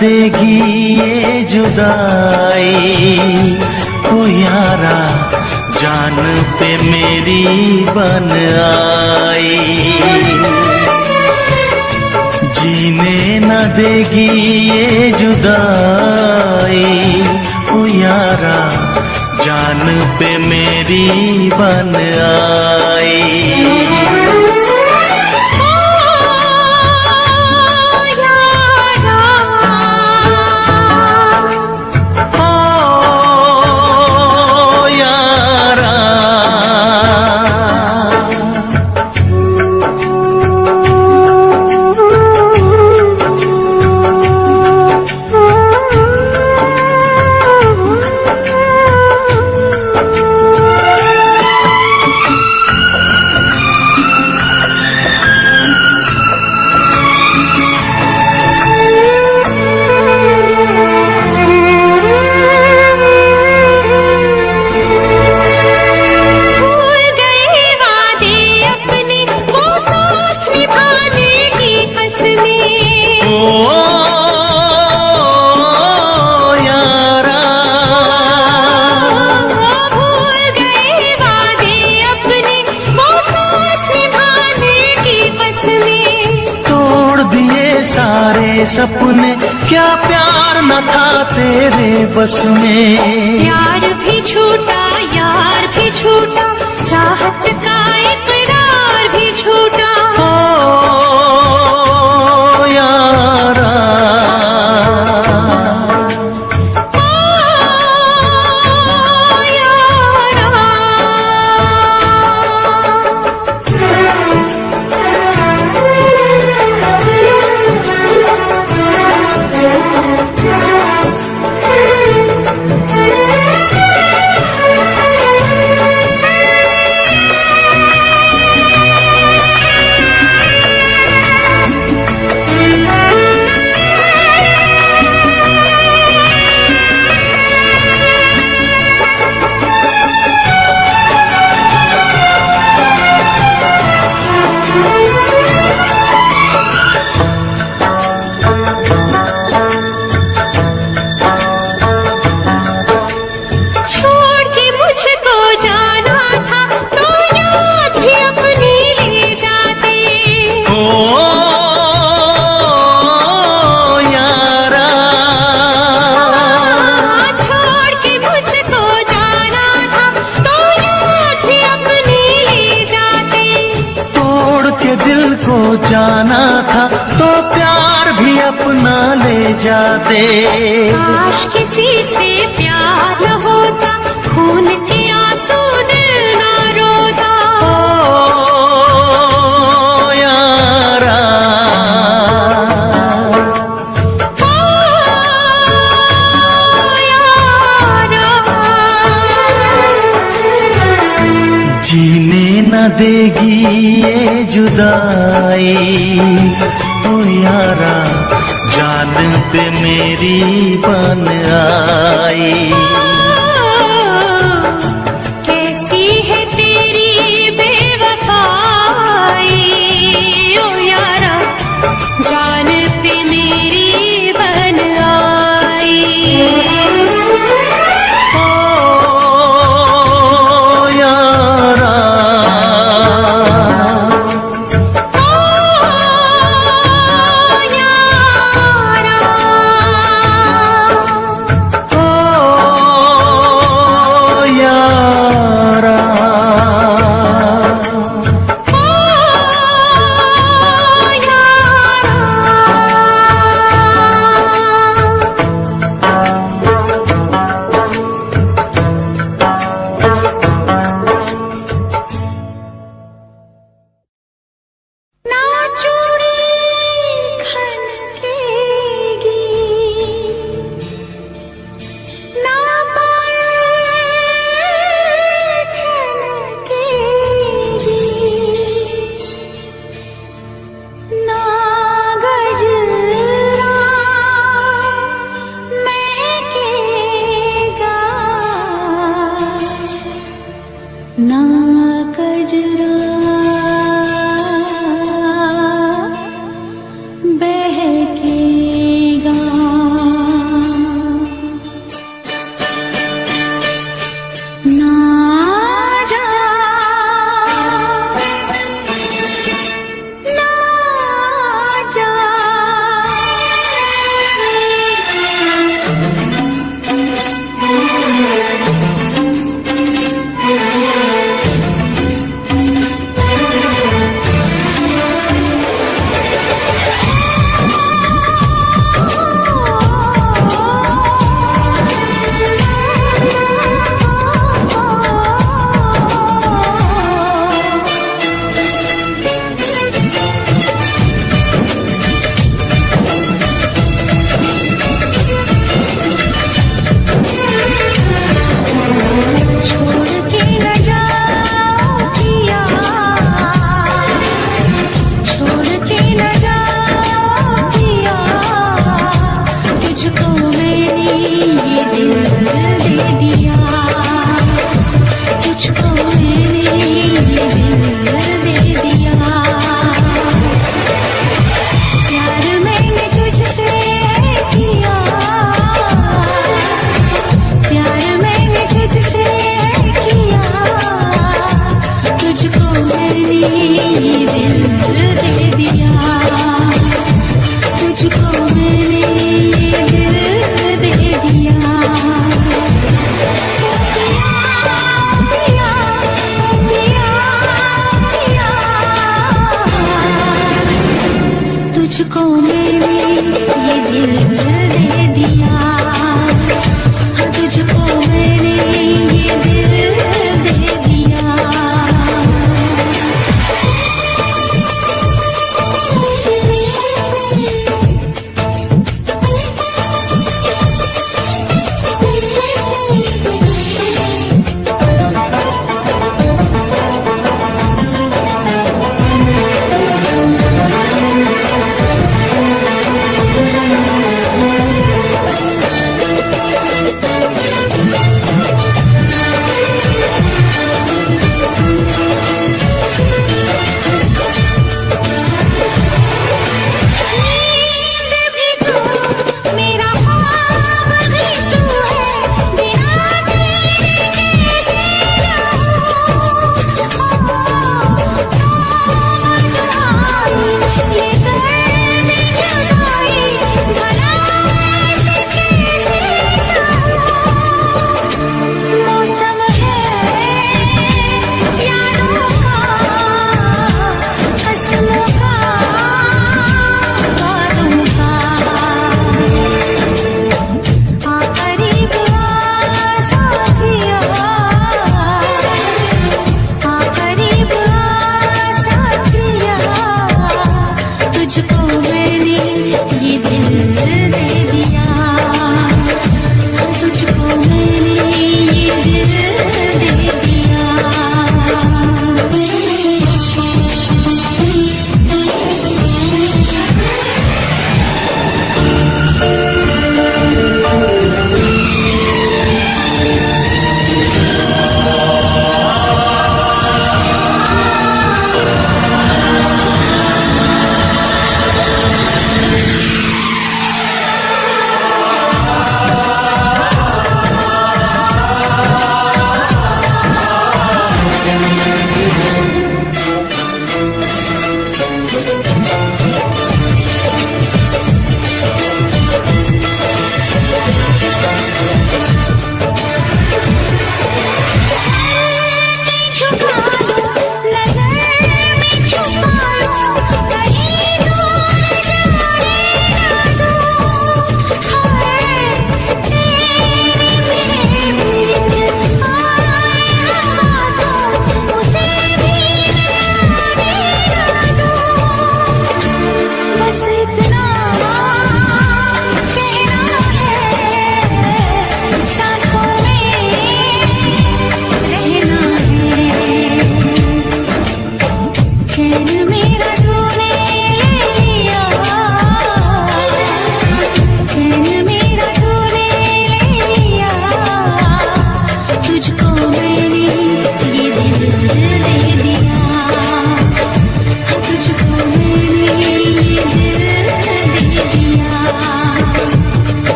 देगी ये जुदाई ओ यारा, जान पे मेरी बन आई। जीने न देगी ये जुदाई ओ यारा, जान पे मेरी बन आई। सपने क्या प्यार न था तेरे बस में। प्यार भी छूटा, यार भी छूटा, चाहत का इकरार भी छूटा। ओ यारा, जाना था तो प्यार भी अपना ले जाते। काश किसी से प्यार न होता, खून के आंसू दिल ना रोता। ओ यारा, जीने न देगी ये जुदाई ओ यारा, जान पे मेरी बन आई। कैसी है तेरी बेवफाई ओ यारा, जान पे मेरी बन आई।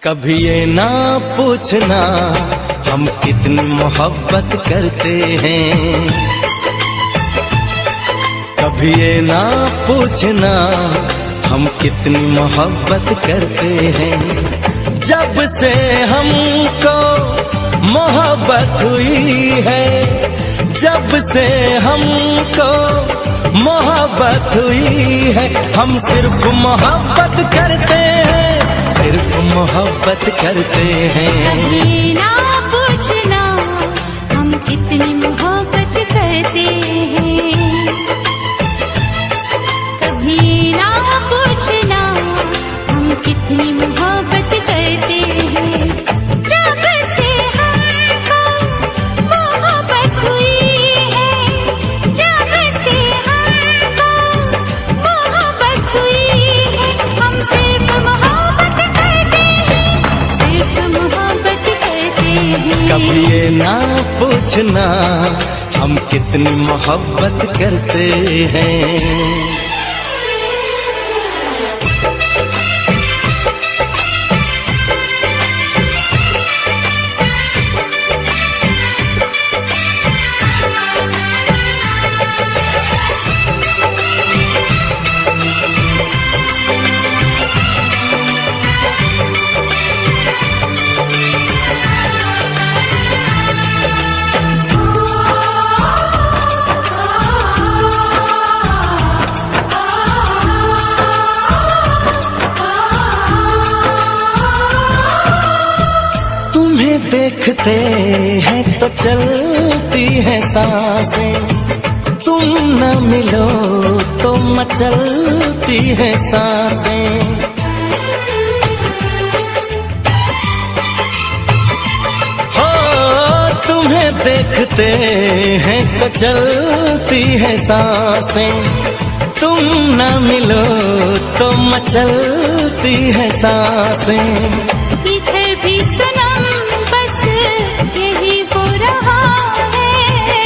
कभी ये ना पूछना हम कितनी मोहब्बत करते हैं, कभी ये ना पूछना हम कितनी मोहब्बत करते हैं। जब से हमको मोहब्बत हुई है, जब से हमको मोहब्बत हुई है, हम सिर्फ मोहब्बत करते हैं, सिर्फ मोहब्बत करते हैं। कभी ना पूछना हम कितनी मोहब्बत करते हैं, कभी ना पूछना हम कितनी मोहब्बत करते हैं। जब से हमको मोहब्बत हुई है, जब से हमको मोहब्बत हुई है, हम सिर्फ मोहब्बत करते हैं, सिर्फ मोहब्बत करते हैं। कभी ये ना पूछना हम कितनी मोहब्बत करते हैं। देखते हैं तो चलती है सांसें, तुम न मिलो तो मचलती है सांसें। हो तुम्हें देखते हैं तो चलती है सांसें, तुम न मिलो तो मचलती है सांसें। इधर भी सनम बस यही हो रहा है,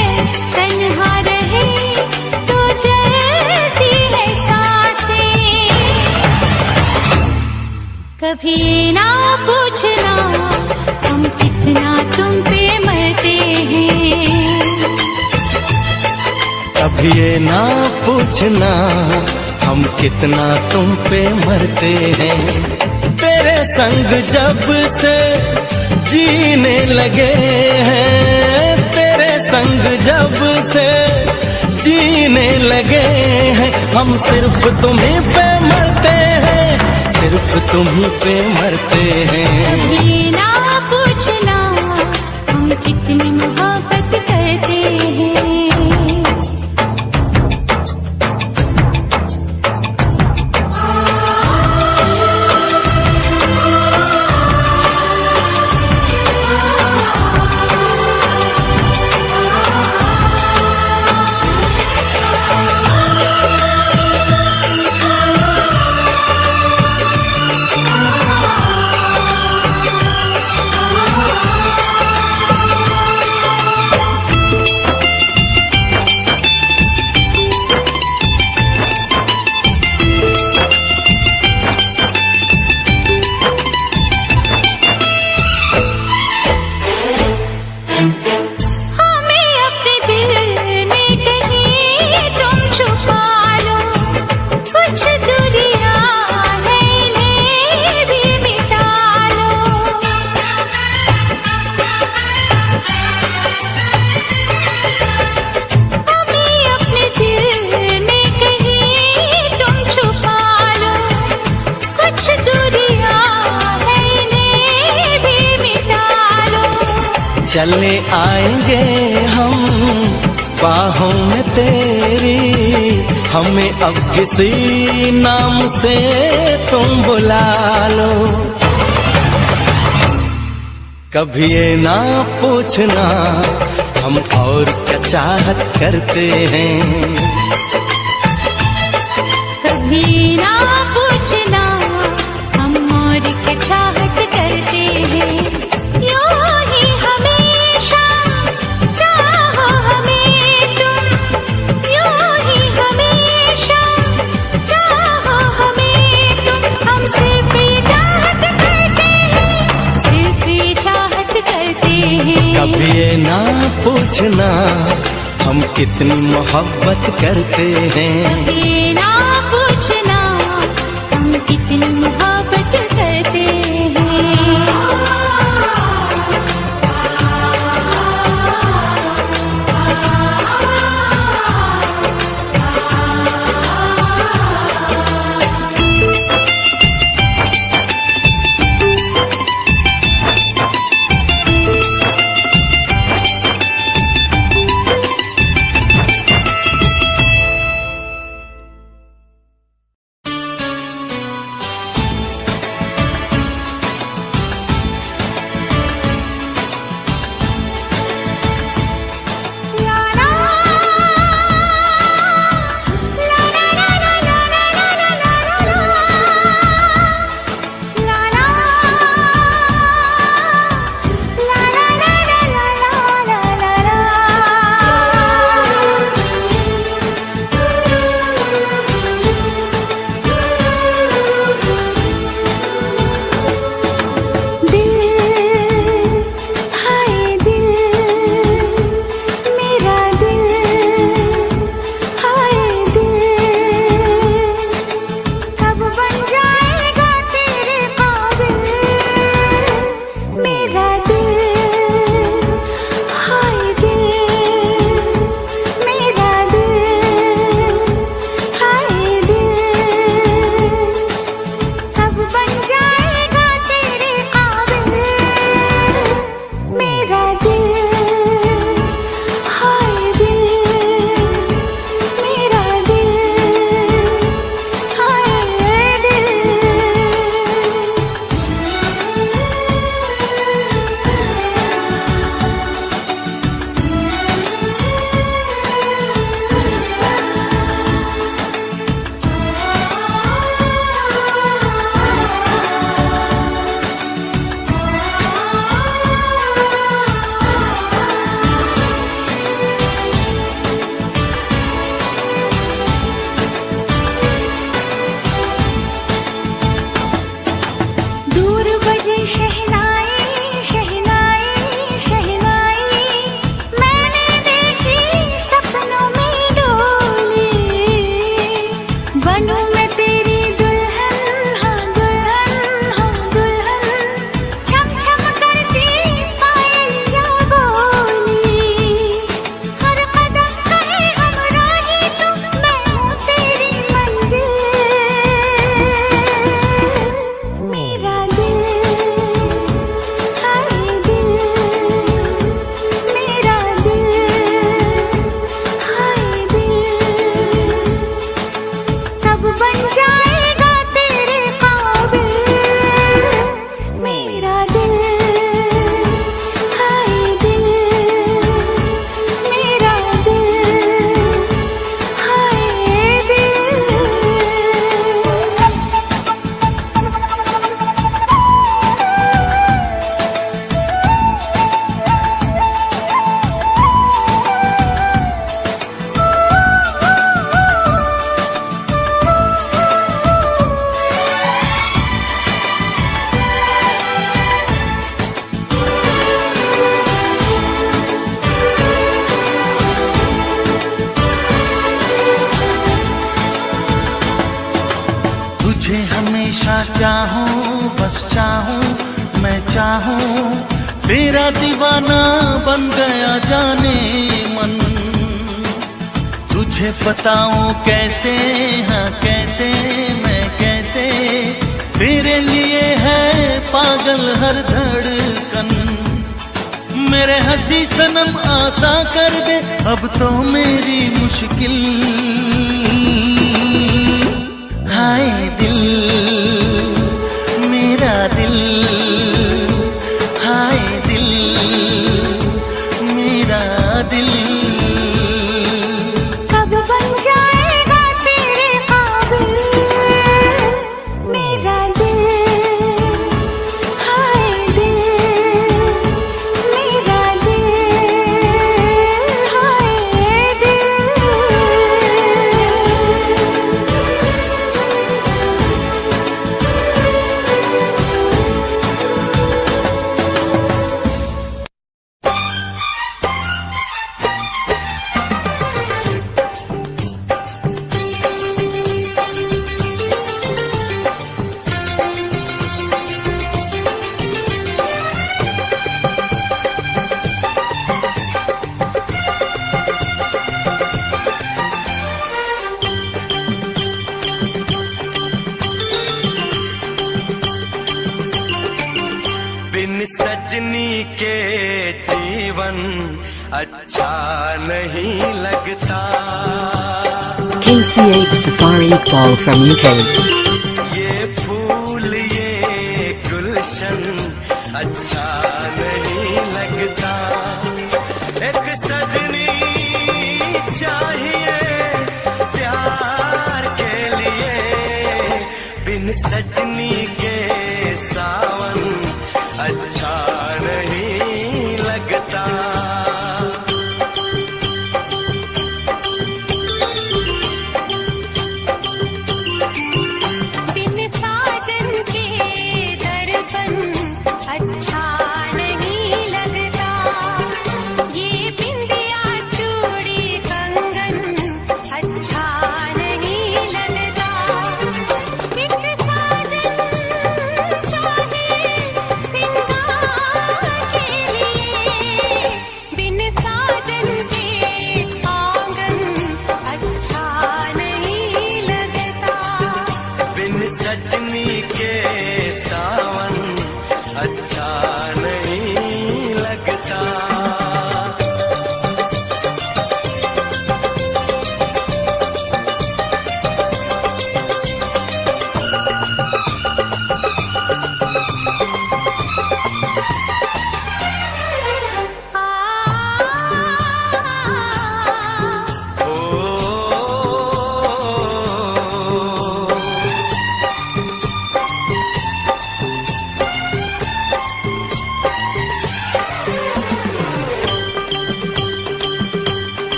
तन्हा रहे तो जलती है सांसें। कभी ना पूछना हम कितना तुम पे मरते हैं, कभी ये ना पूछना हम कितना तुम पे मरते हैं। तेरे संग जब से जीने लगे हैं, तेरे संग जब से जीने लगे हैं, हम सिर्फ तुम्हीं पे मरते हैं, सिर्फ तुम्हीं पे मरते हैं। कभी ना पूछना हम कितनी मोहब्बत करते हैं। चले आएंगे हम बाहों में तेरी, हमें अब किसी नाम से तुम बुला लो। कभी ये ना पूछना हम और क्या चाहत करते हैं, कभी ना पूछना हम और क्या चाहत करते हैं। यूं ही हमेशा चाहो हमें तुम, यूं ही हमेशा चाहो हमें तुम, हम सिर्फ ये चाहत करते हैं, पूछना हम कितनी मोहब्बत करते हैं। ये ना पूछना हम कितनी मोहब्बत करते हैं। तुझे हमेशा चाहूं, बस चाहूं, मैं चाहूं, तेरा दीवाना बन गया जाने मन। तुझे बताऊं कैसे, हाँ कैसे, मैं कैसे, तेरे लिए है पागल हर धड़कन। मेरे हंसी सनम आशा कर दे अब तो मेरी मुश्किल। हाय दिल, मेरा दिल, हाय दिल, मेरा दिल। कब बन जाएगा तेरे काबिल मेरा दिल, हाय दिल, मेरा दिल, हाय दिल। के जीवन अच्छा नहीं लगता। KCH Safari Iqbal from UK. ये फूल ये गुलशन अच्छा नहीं लगता। एक सजनी चाहिए प्यार के लिए, बिन सजनी के सावन अच्छा नहीं लगता। बिन साजन के दर्पण अच्छा नहीं लगता। ये बिंदिया चूड़ी कंगन अच्छा नहीं लगता। एक साजन चाहिए सिंगार के लिए, बिन साजन के आंगन अच्छा नहीं लगता। बिन सजनी के सावन अच्छा नहीं लगता।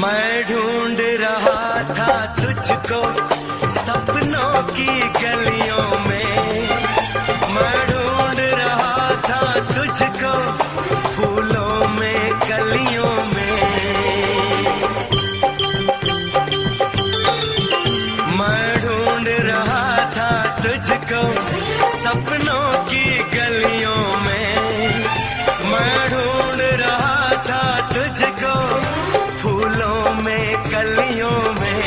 मैं ढूंढ रहा था तुझको सपनों की गलियों में। मैं ढूंढ रहा था तुझको फूलों में कलियों में। मैं ढूंढ रहा था तुझको सपनों की गलियों में। मैं ढूंढ रहा था तुझको फूलों में कलियों में।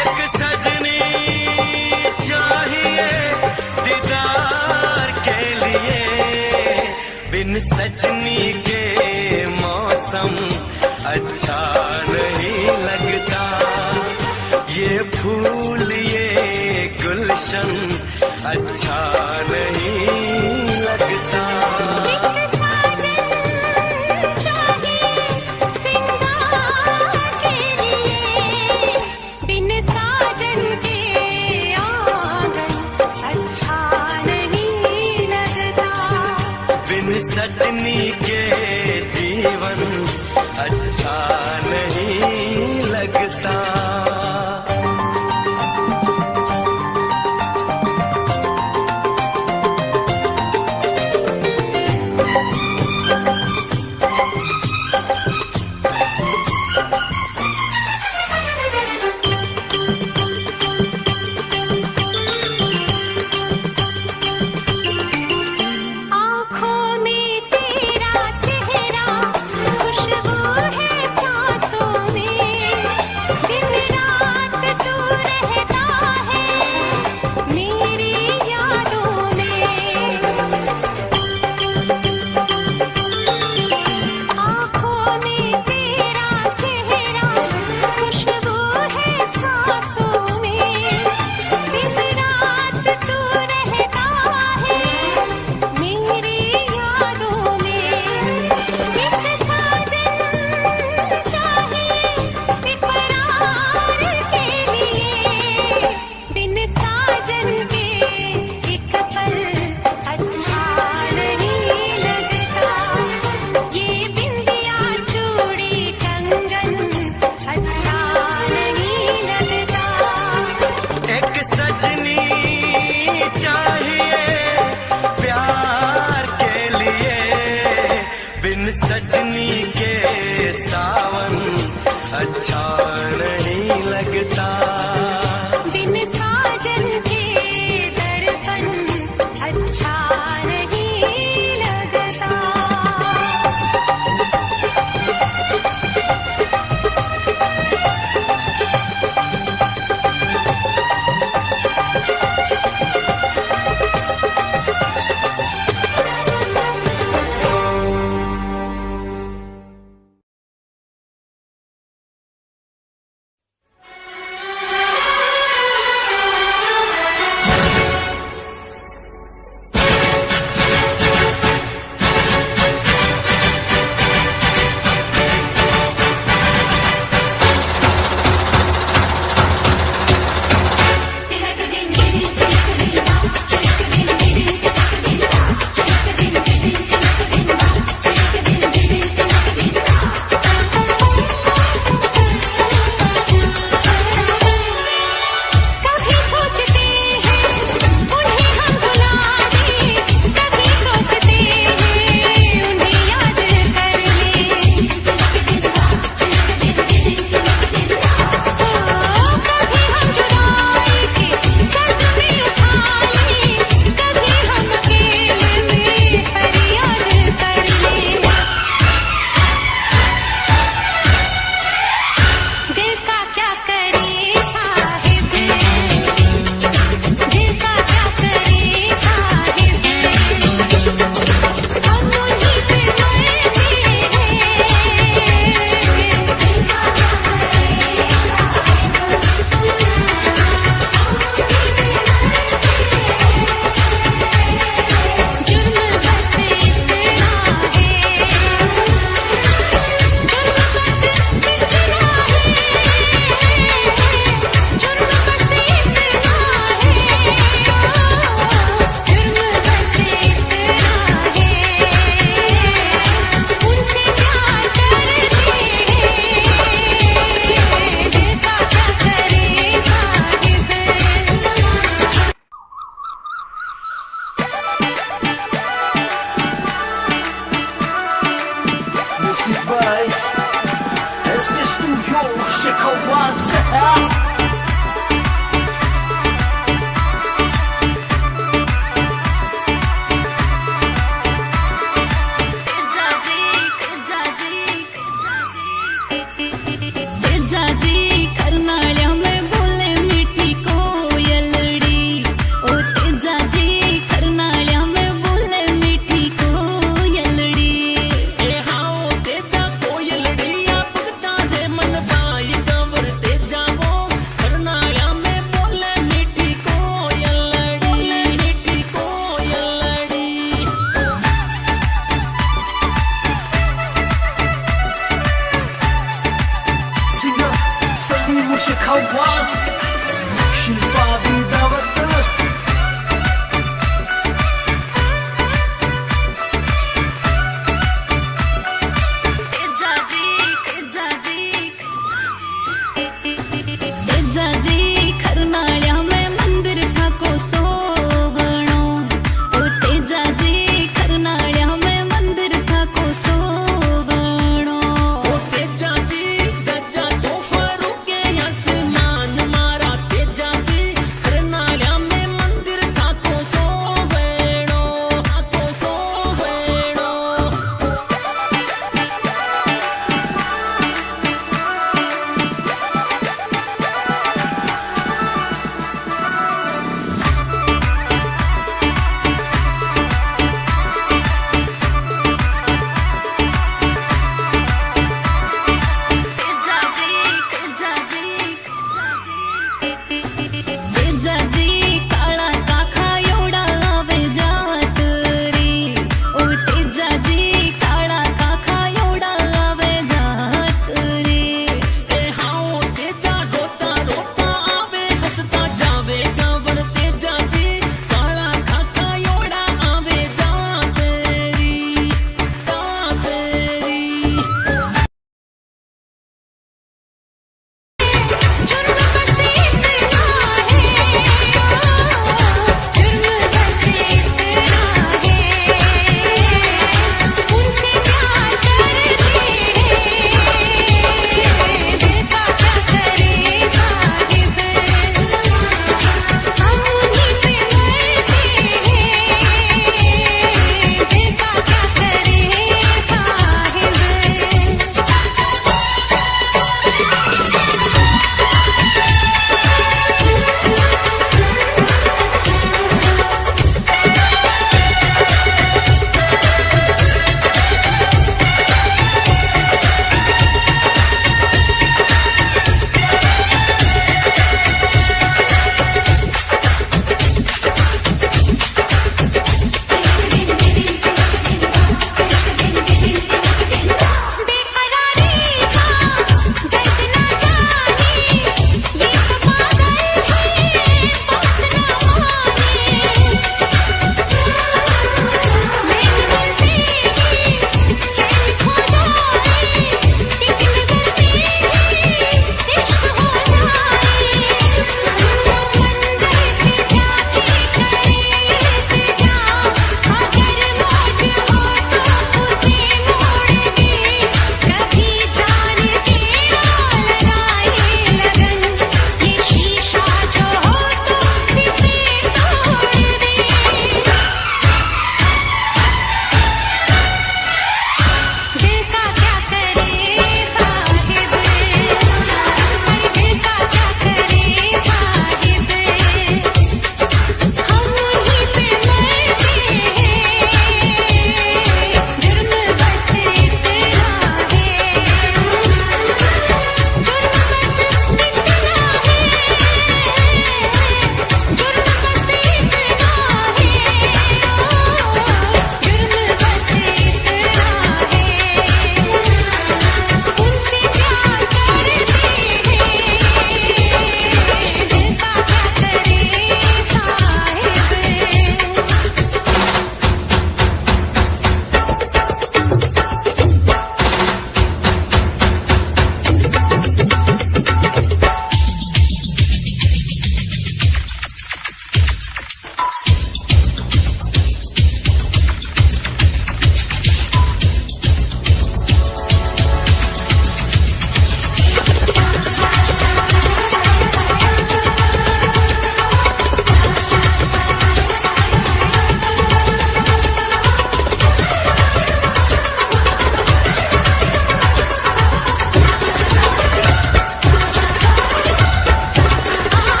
एक सजनी चाहिए दीदार के लिए, बिन सजनी के मौसम अच्छा नहीं लगता। ये फूल ये गुलशन अच्छा नहीं लगता। बिन साजन के आंगन अच्छा नहीं लगता। बिन सजनी के जीवन अच्छा नहीं लगता। आँखों में तेरा चेहरा खुशबू है सांसों में। दिन रात तू रहता है मेरी यादों में। आँखों में तेरा चेहरा खुशबू है सांसों में। दिन रात तू रहता है मेरी यादों में। एक साजन चाहिए इकरार के लिए, बिन साजन के एक पल अच्छा नहीं लगता। ये बिंदिया चूड़ी कंगन अच्छा नहीं लगता। एक सजनी चाहिए प्यार के लिए, बिन सजनी के सावन अच्छा नहीं लगता। बिन साजन के दर्पण अच्छा नहीं लगता।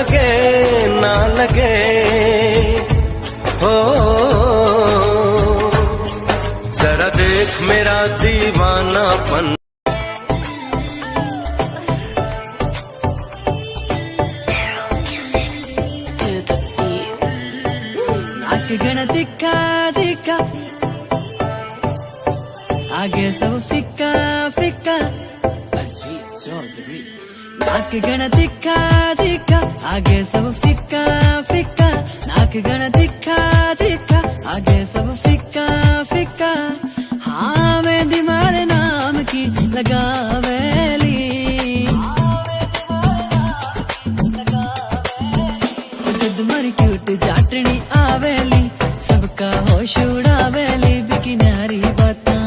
लगे ना लगे हो, जरा देख मेरा दीवानापन। गण दिखा दिखा आगे सब फिक्का फिक्का, नाक गण दिखा दिखा आगे सब फिक्का फिक्का, नाक गण दिखा दिखा आगे सब फिक्का फिक्का। हाँ मैं दिमारे नाम की लगावेली, जद मर क्यूट जाटनी आवेली, सबका होश उड़ावेली बिकिनारी बातां।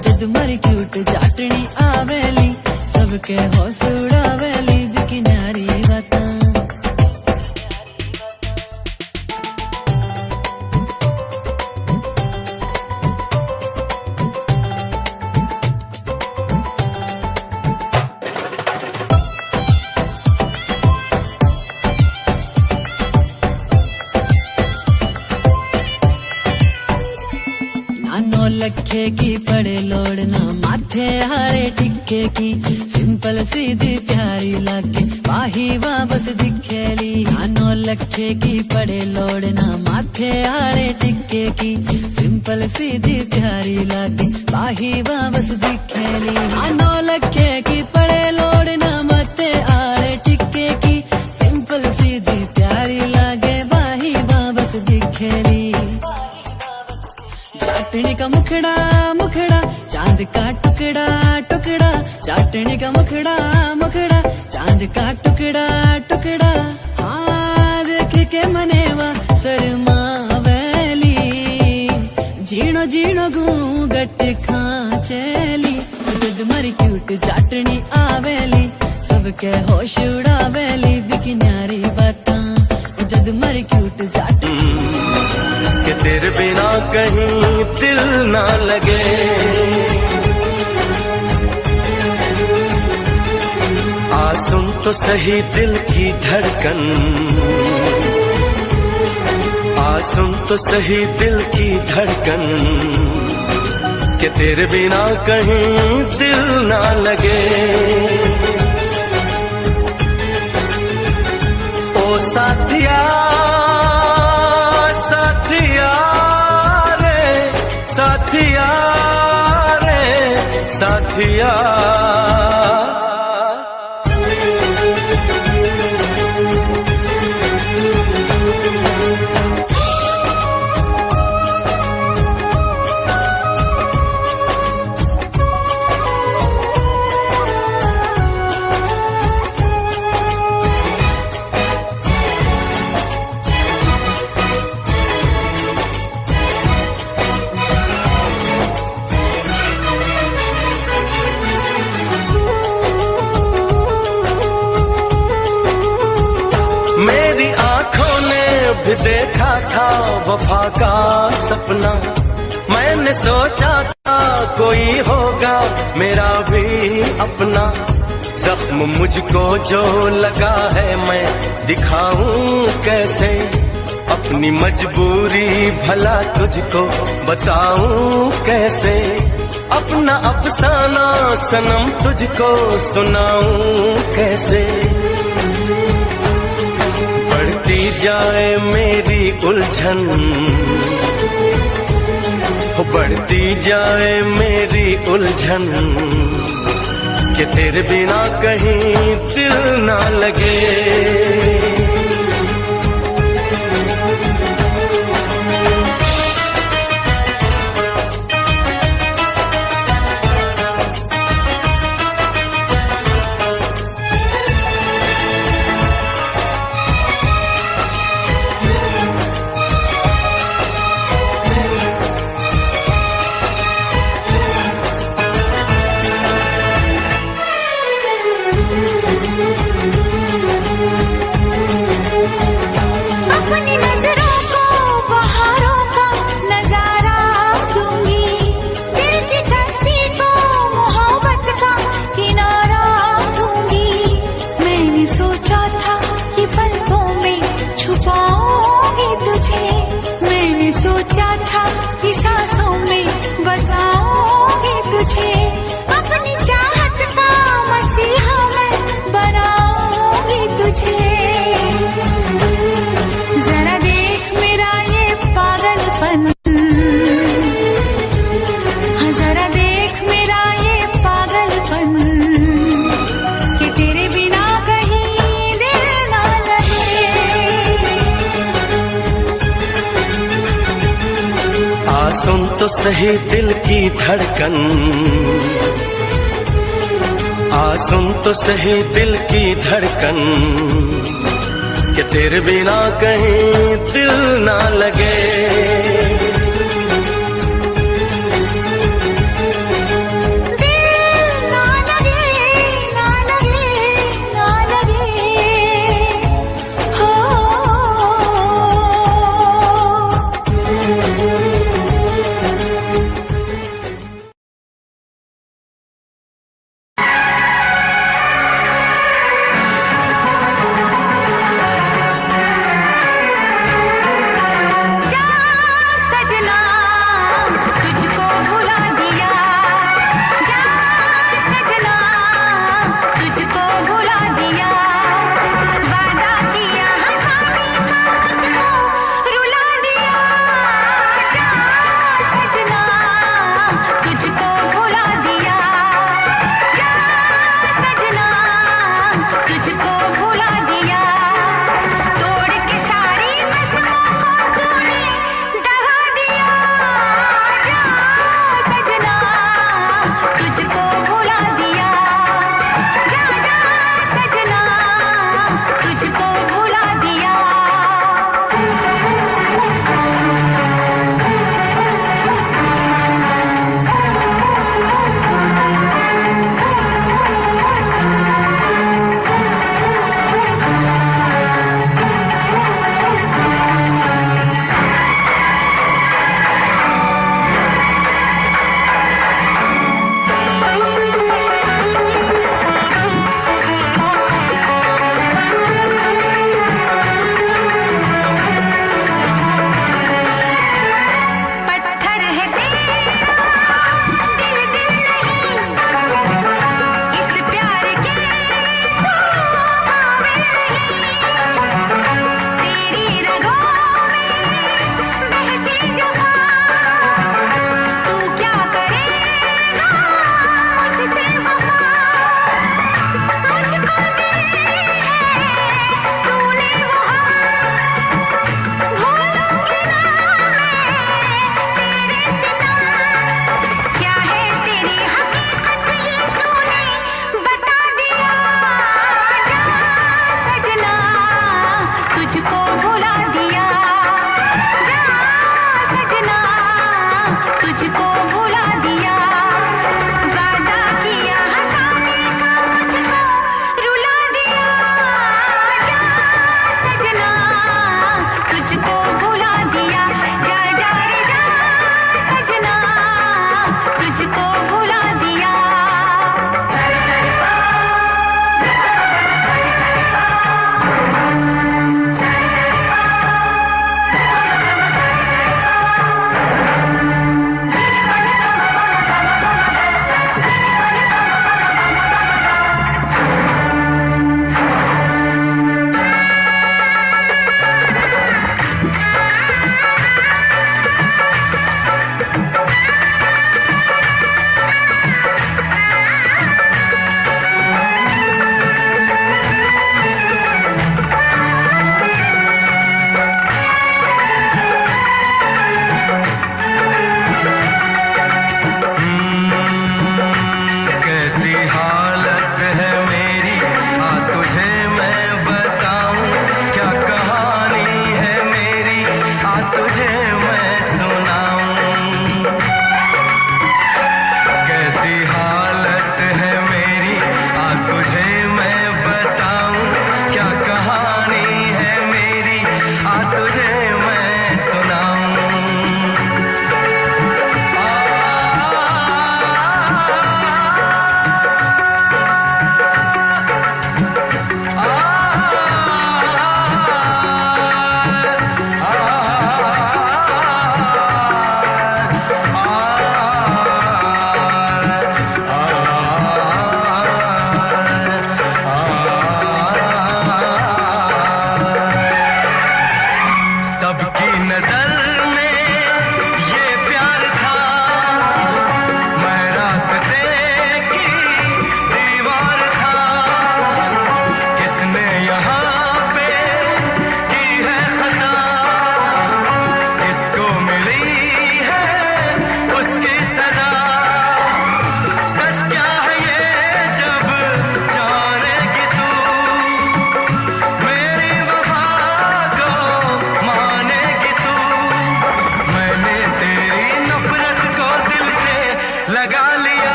जद मर क्यूट जाटनी आवेली, सबके होश उड़ावेली बिकिनारी बातां। नौ लखे की पड़े लोड़ना, माथे हारे टिक्के की, सिंपल सीधी प्यारी लागे बाही वापस दिखेली। नौ लखे की पड़े लोड़ना, माथे हारे टिक्के की, सिंपल सीधी प्यारी लागे बाही वापस दिखेली। नौ लखे की पड़े लोड़ना, माथे हारे टिक्के की, सिंपल सीधी प्यारी लागे बाही वापस दिखेली। चाटने का मुखड़ा मुखड़ा, चांद का टुकड़ा टुकड़ा, चाटने का मुखड़ा मुखड़ा, चांद का टुकड़ा टुकड़ा। हाँ देख के मनेवा शर्मावेली, जीणो जीणो घूंघट खांचेली। जद मर क्यूट चाटनी आवेली, सबके होश उड़ावेली बिकिनारी बातां। जद मर क्यूट चाटनी कि तेरे बिना कहीं दिल ना लगे, आ सुन तो सही दिल की धड़कन, आ सुन तो सही दिल की धड़कन, कि तेरे बिना कहीं दिल ना लगे। ओ साथिया साथिया रे, साथिया रे साथिया। मेरी आंखों ने भी देखा था वफा का सपना, मैंने सोचा था कोई होगा मेरा भी अपना। जख्म मुझको जो लगा है मैं दिखाऊं कैसे, अपनी मजबूरी भला तुझको बताऊं कैसे। अपना अफसाना सनम तुझको सुनाऊं कैसे। बढ़ती जाए मेरी उलझन, बढ़ती जाए मेरी उलझन, कि तेरे बिना कहीं दिल ना लगे। तो सही दिल की धड़कन, सुन तो सही दिल की धड़कन, कि तेरे बिना कहीं दिल ना लगे।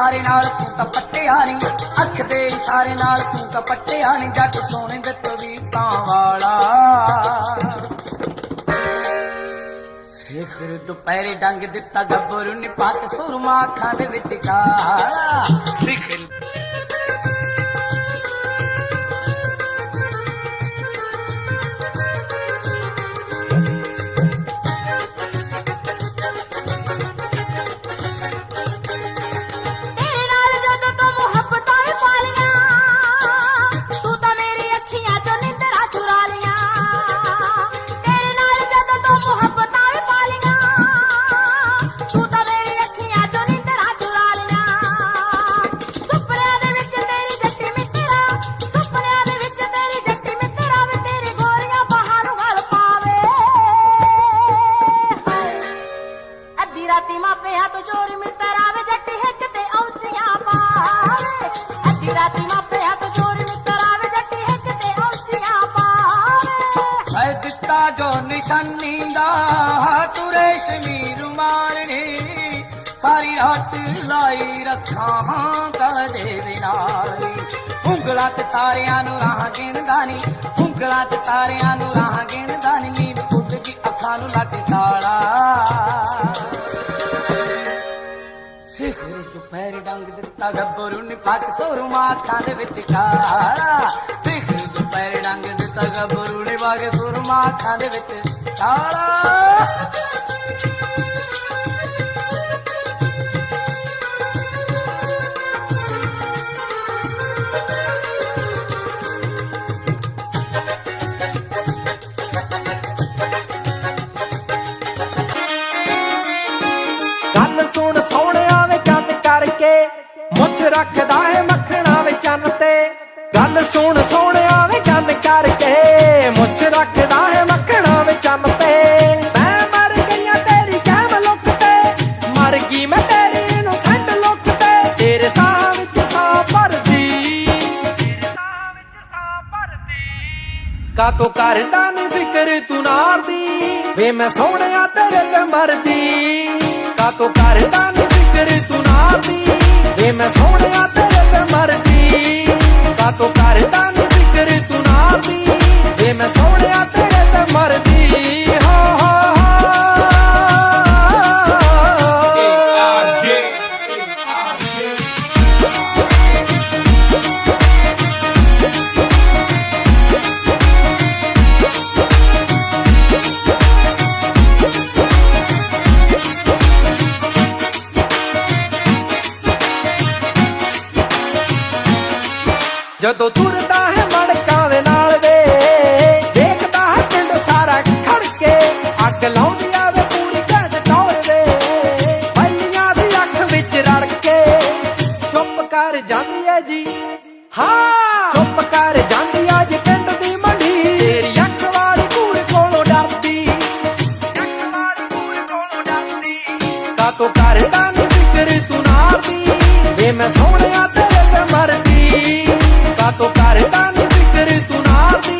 इशारे नाल तू तां पट्टिया नी, अख दे इशारे नाल तू तां पट्टिया नी, जट सोने दे तवीतां वाला। सिखर दुपहरे डंग दिता गब्बरू नी, पा के सुरमा अखां दे विच काला। सिखर जो निशानी दा तू रेशमी रुमालनी, सारी रात लाई रखा गले दे नाल। उंगलां ते तारियां नूं राह गिणदानी, उंगलां ते तारियां नूं राह गिणदानी, नींद उड़ गई अखां नूं लग ताला। सिखर दुपहर डंग दिता गब्बरू नी, पा के सुरमा अखां दे विच काला। सिखर दुपहर डंग दिता गब्बरू नी, पा के सुरमा अखां दे विच काला। गल सुन सोहणिया वे चंद करके, मुछ रखदा है मखना वे चंद ते। गल सुन सोहणिया वे चंद करके, मुछ रखदा है मखना वे चंद ते। मैं मर गईया तेरी कैम लुक ते, मर गई मैं तेरी इनोसेंट लुक ते। तेरे साह विच साह भरदी, कातों करदा नी फिकर तू नार दी, वे मैं सोहणिया तेरे ते मरदी। कातों करदा नी फिकर तू नार दी, वे मैं सोहणिया तेरे ते मरदी। कातों करदा नी फिकर तू नार दी, वे मैं सोहणिया तेरे ते मरदी। हो जदों तुरदा है मड़कां दे नाल वे, देखदा है पिंड सारा खड़ के। अग लाउंदी आवे पूरी गज टौर वे, बल्लियां दी अख विच रड़ के। चुप कर जांदी है जी, हाँ चुप कर जांदी है जी पिंड दी मंडी। तेरी अख वाली कूड़ कोलों डरदी, कातों करदा नी फिकर तू नार दी, वे मैं सोहणिया तेरे ते मरदी। कातों करदा नी फिकर तू नार दी,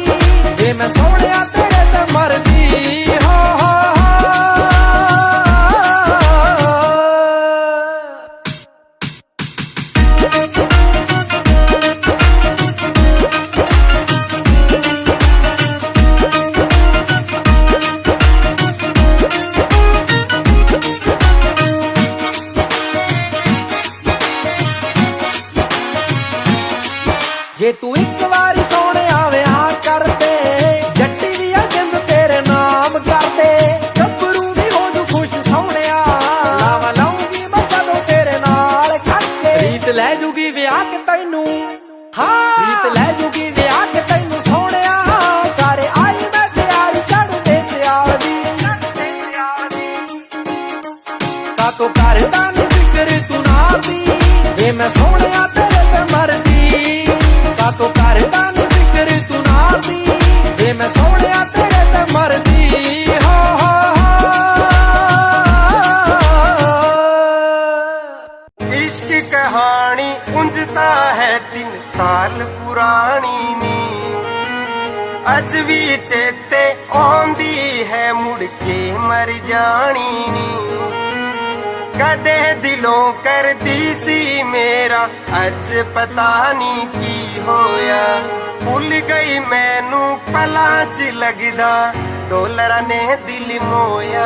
वे मैं सोहणिया तेरे ते मरदी। हो जे तू एक बारी सोने आवे हाँ कर दे, जट्टी भी आ जिंद तेरे नाम कर दे। गब्बरू भी हो जू खुश सोहणिया, लावा लाऊंगी मैं जदों तेरे नाल खड़के। रीत लै जूगी विआह के तैनू, हाँ रीत लै जूगी विआह के तैनू सोहणिया। घर आई मैं तैयारी चढ़दे सियाल दी, कातों करदा नी फिकर तू नार दी, वे मैं सोहणिया तेरे ते मरदी। कातों करदा नी फिकर तू नार दी, वे मैं सोहणिया तेरे ते मरदी। हो इश्क कहानी उंजता है 3 साल पुरानी नी, अज भी चेते आंदी है मुड़ के मर जानी नी। ਕਦੇ ਦਿਲੋਂ ਕਰਦੀ ਸੀ ਮੇਰਾ ਅੱਜ ਪਤਾ ਨਹੀਂ ਕੀ ਹੋਇਆ ਭੁੱਲ ਗਈ ਮੈਨੂੰ ਪਲਾਂ 'ਚ ਲੱਗਦਾ ਡੋਲਰਾਂ ਨੇ ਦਿਲ ਮੋਇਆ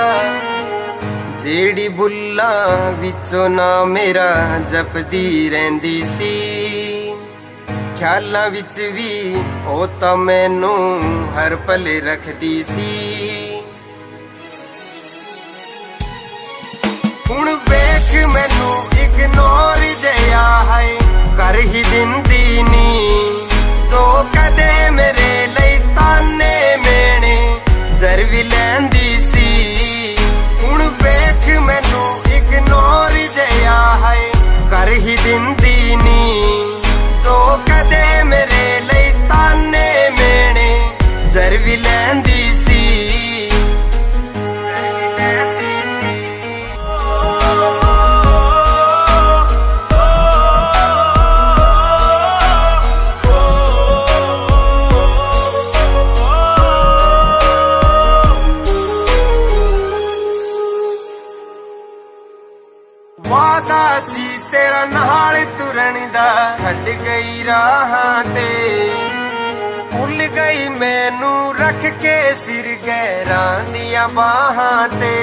ਜਿਹੜੀ ਬੁੱਲਾਂ ਵਿੱਚੋਂ ਨਾ ਮੇਰਾ ਜਪਦੀ ਰਹਿੰਦੀ ਸੀ ਖਿਆਲਾਂ ਵਿੱਚ ਵੀ ਉਹ ਤਾਂ ਮੈਨੂੰ ਹਰ ਪਲ ਰੱਖਦੀ ਸੀ ਹੁਣ ਵੇਖ ਮੈਨੂੰ ਇਗਨੋਰ ਜਿਹਾ ਹੈ ਕਰ ਹੀ ਦਿੰਦੀ ਨੀ ਜੋ ਕਦੇ ਮੇਰੇ ਲਈ ਤਾਨੇ ਮੇਣੇ ਜ਼ਰ ਵੀ ਲੈਂਦੀ ਸੀ ਹੁਣ ਵੇਖ ਮੈਨੂੰ ਇਗਨੋਰ ਜਿਹਾ ਹੈ ਕਰ ਹੀ ਦਿੰਦੀ ਨੀ ਜੋ ਕਦੇ ਮੇਰੇ ਲਈ ਤਾਨੇ ਮੇਣੇ ਜ਼ਰ ਵੀ ਲੈਂਦੀ ਸੀ ਵਾਦਾ ਸੀ ਤੇਰਾ ਨਾਲ ਤੁਰਨ ਦਾ ਛੱਡ ਗਈ ਰਾਹਾਂ ਤੇ ਭੁੱਲ ਗਈ ਮੈਨੂੰ ਰੱਖ ਕੇ ਸਿਰ ਗਹਿਰਾਂ ਦੀਆਂ ਬਾਹਾਂ ਤੇ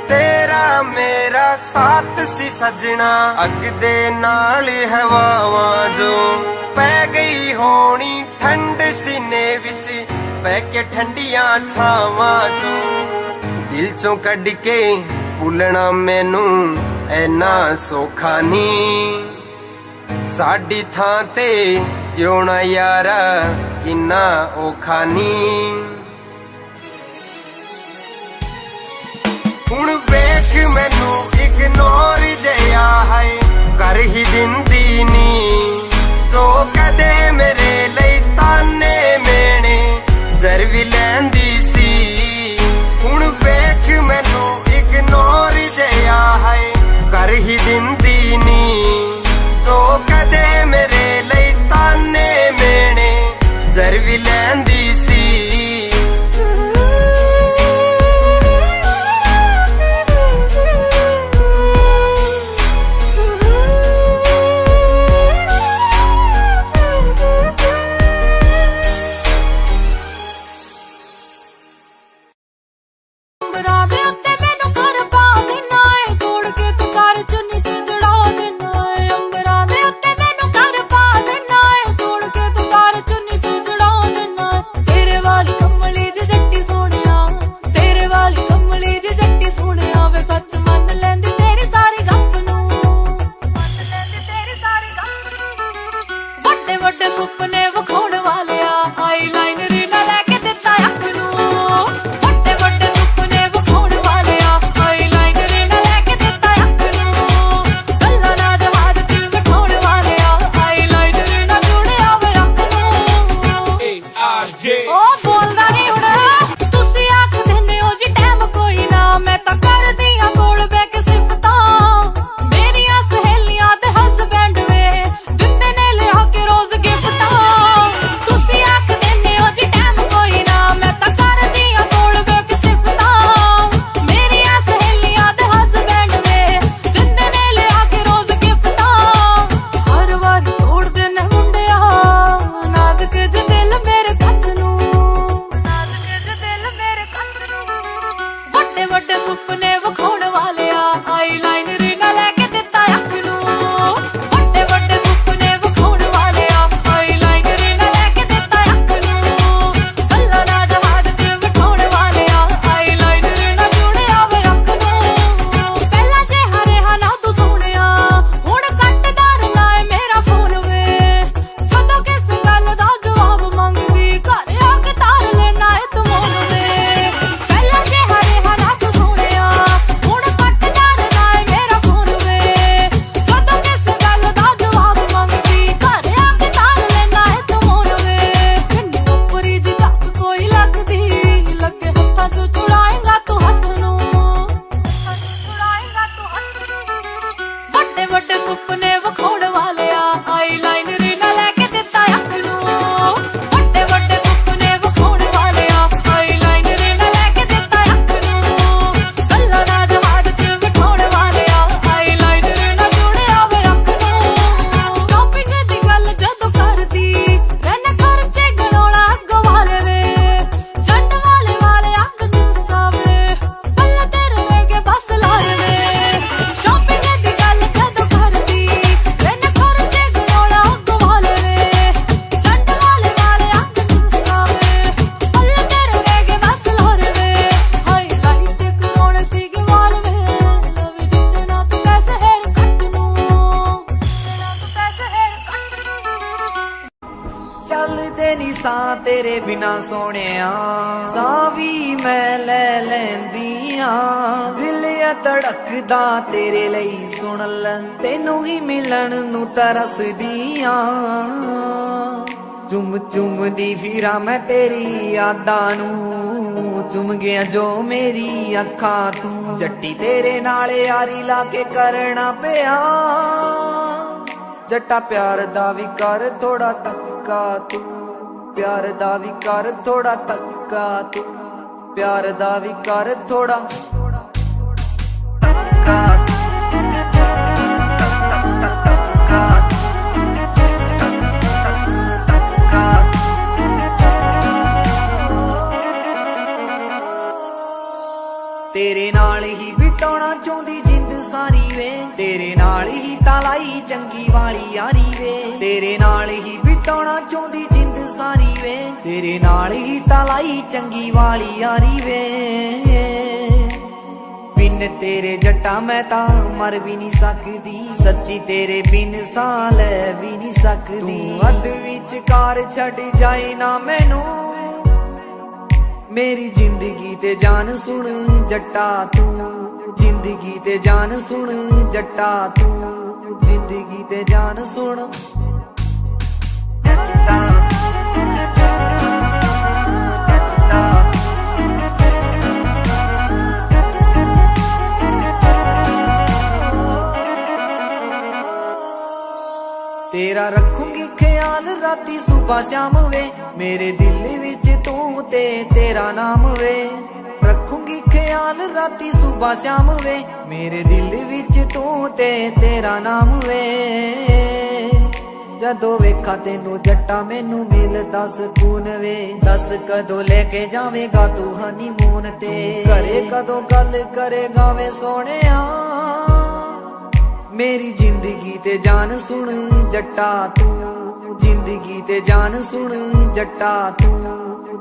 ਤੇਰਾ ਮੇਰਾ ਸਾਥ ਸੀ ਸਜਣਾ ਅੱਗ ਦੇ ਨਾਲ ਹਵਾਵਾਂ ਜੋ ਪੈ ਗਈ ਹੋਣੀ ਠੰਡ ਸੀਨੇ ਵਿੱਚ ਪੈ ਕੇ ਠੰਡੀਆਂ ਛਾਵਾਂ ਚੋਂ ਦਿਲ ਚੋਂ ਕੱਢ ਕੇ ਭੁੱਲਣਾ ਮੈਨੂੰ ਐਨਾ ਸੌਖਾ ਨੀ ਸਾਡੀ ਥਾਂ ਤੇ ਜਿਉਣਾ ਯਾਰਾ ਕਿੰਨਾ ਔਖਾ ਨੀ ਹੁਣ ਵੇਖ ਮੈਨੂੰ ਇਗਨੋਰ ਜਿਹਾ ਹੈ ਕਰ ਹੀ ਦਿੰਦੀ ਨੀ ਜੋ ਕਦੇ ਮੇਰੇ ਲਈ ਤਾਨੇ ਮੇਣੇ ਜ਼ਰ ਵੀ ਲੈਂਦੀ ਸੀ ਹੁਣ ਵੇਖ ਮੈਨੂੰ ਇਗਨੋਰ ਜਿਹਾ ਹੈ ਕਰ ਹੀ ਦਿੰਦੀ ਨੀ ਜੋ ਕਦੇ ਮੇਰੇ ਲਈ ਤਾਨੇ ਮੇਣੇ ਜ਼ਰ ਵੀ ਲੈਂਦੀ ਸੀ तेरे बिना सोनिया सां भी मैं ले लैंदियां दिल या धड़कदा तेरे लई सुन ले तेनू ही मिलन नू तरसदियां चुम चुम दी फिरा मैं तेरी यादां नू चुम गया जो मेरी अखां तू जट्टी तेरे नाल यारी ला के करना पिया जट्टा प्यार दा भी कर थोड़ा तक्का तू प्यार दा भी कर थोड़ा तक्का तू प्यार दा भी कर थोड़ा तक्का तेरे नाल ही बिताना चाहती जिंद सारी वे तेरे नाल ही तालाई चंगी वाली यारी वे तेरे नाल ही बिताना चाहती जिंद सारी वे तेरे नाल ही तालाई चंगी वाली यारी वे बिन तेरे जट्टा मैं ता मर भी नहीं सकदी सच्ची तेरे बिन सां ले भी नहीं सकदी अध विचकार छड़ जाए ना मैनू मेरी जिंदगी ते जान सुन जट्टा तू जिंदगी ते जान सुन जट्टा तू जिंदगी ते जान सुन तेरा रखूंगी ख्याल राती सुबह शाम वे मेरे दिल विच तू ते तेरा नाम वे रखूंगी ख्याल राती सुबह शाम वे मेरे दिल विच तू ते तेरा नाम वे जदों वेखा तेनू जट्टा मैनू मिलदा सकून वे दस कदों लेके जावेगा तू हनीमून ते करे कदों गल करेगा वे सोहणिया मेरी जिंदगी ते जान सुन जट्टा तू जिंदगी ते जान सुन जट्टा तू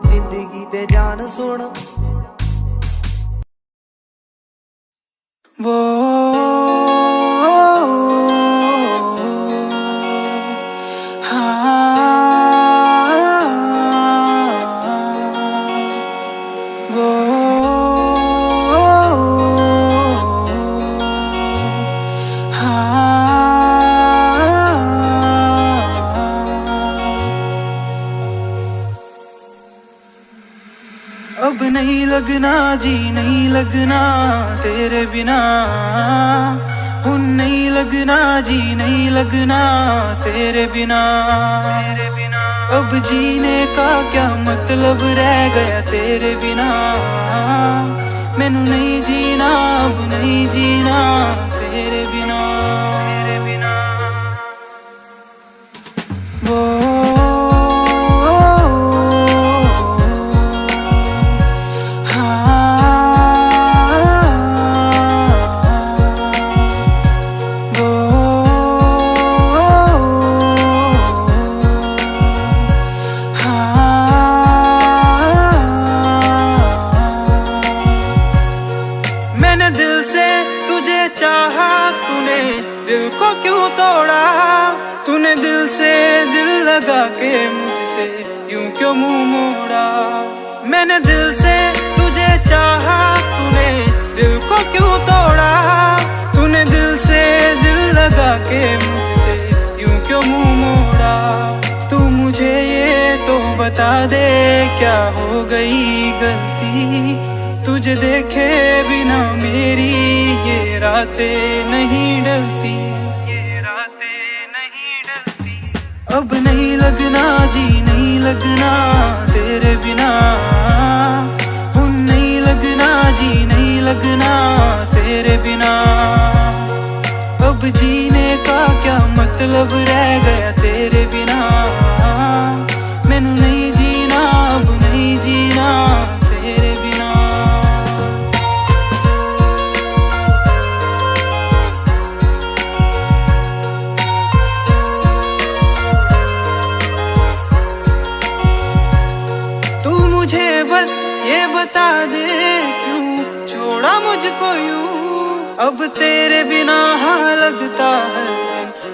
जिंदगी ते जान सुन वो अब नहीं लगना जी नहीं लगना तेरे बिना नहीं लगना जी नहीं लगना तेरे बिना अब जीने का क्या मतलब रह गया तेरे बिना मैनू नहीं जीना अब नहीं जीना तेरे बिना वो के मुझसे यूं क्यों मुंह मोड़ा मैंने दिल से तुझे चाहा तूने दिल को क्यों तोड़ा तूने दिल से दिल लगा के मुझसे यूं क्यों मुंह मोड़ा तू मुझे ये तो बता दे क्या हो गई गलती तुझे देखे बिना मेरी ये रातें नहीं डलती अब नहीं लगना जी नहीं लगना तेरे बिना नहीं लगना जी नहीं लगना तेरे बिना अब जीने का क्या मतलब रह गया तेरे बिना मैनू नहीं जीना अब नहीं जीना तेरे बिना मुझे बस ये बता दे क्यों छोड़ा मुझको यूं अब तेरे बिना हाँ लगता है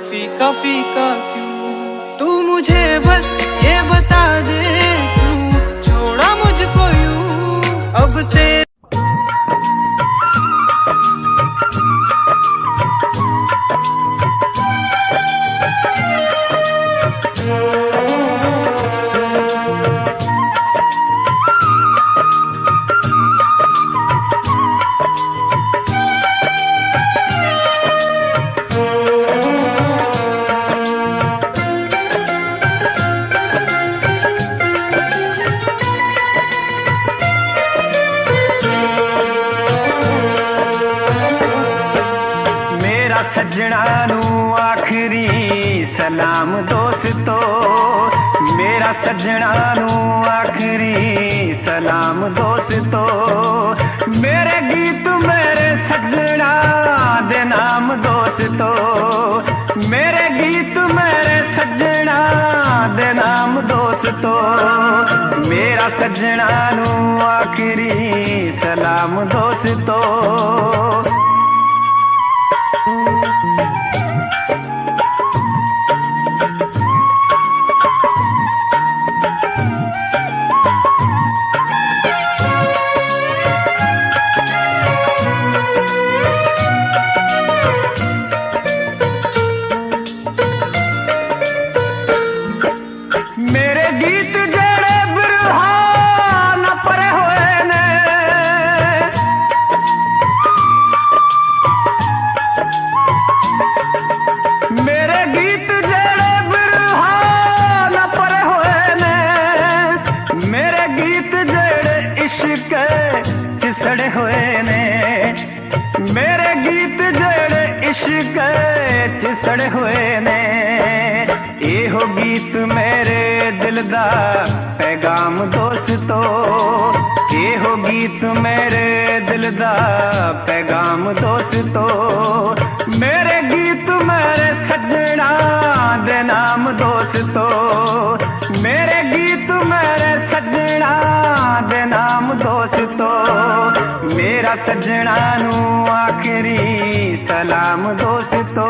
फीका फीका क्यों तू मुझे बस ये बता दे क्यों मेरा सजना नू आखिरी सलाम दोस्तों, मेरा सजना नू आखिरी सलाम दोस्तों, मेरे गीत मेरे सजना दे नाम दोस्तों, मेरे गीत मेरे सजना दे नाम दोस्तों, मेरा सजना नू आखिरी सलाम दोस्तों। मेरे गीत जेड़े बिरहा न परे होए ने, मेरे गीत जेड़े बिरहा न परे होए ने, मेरे गीत जेड़े इश्क चिसड़े होए ने, मेरे गीत जेड़े इश्क चिसड़े होए ने, एहो गीत मेरे दिल दा पैगाम दोस्तों, एहो गीत मेरे दिल दा पैगाम दोस्तों, मेरे गीत मेरे सजना दे नाम दोस्तों, मेरे गीत मेरे सजना दे नाम दोस्तों, मेरा सजना नू आखिरी सलाम दोस्तों।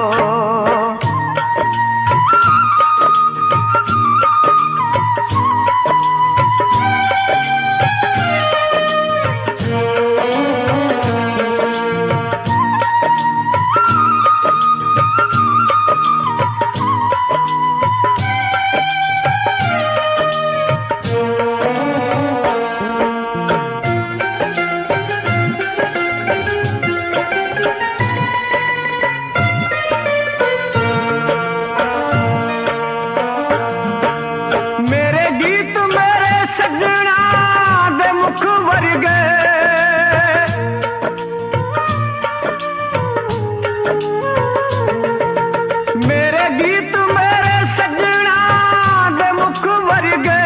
मेरे गीत मेरे सजना दे मुख वर्गे, मेरे गीत मेरे सजना दे मुख वर्गे,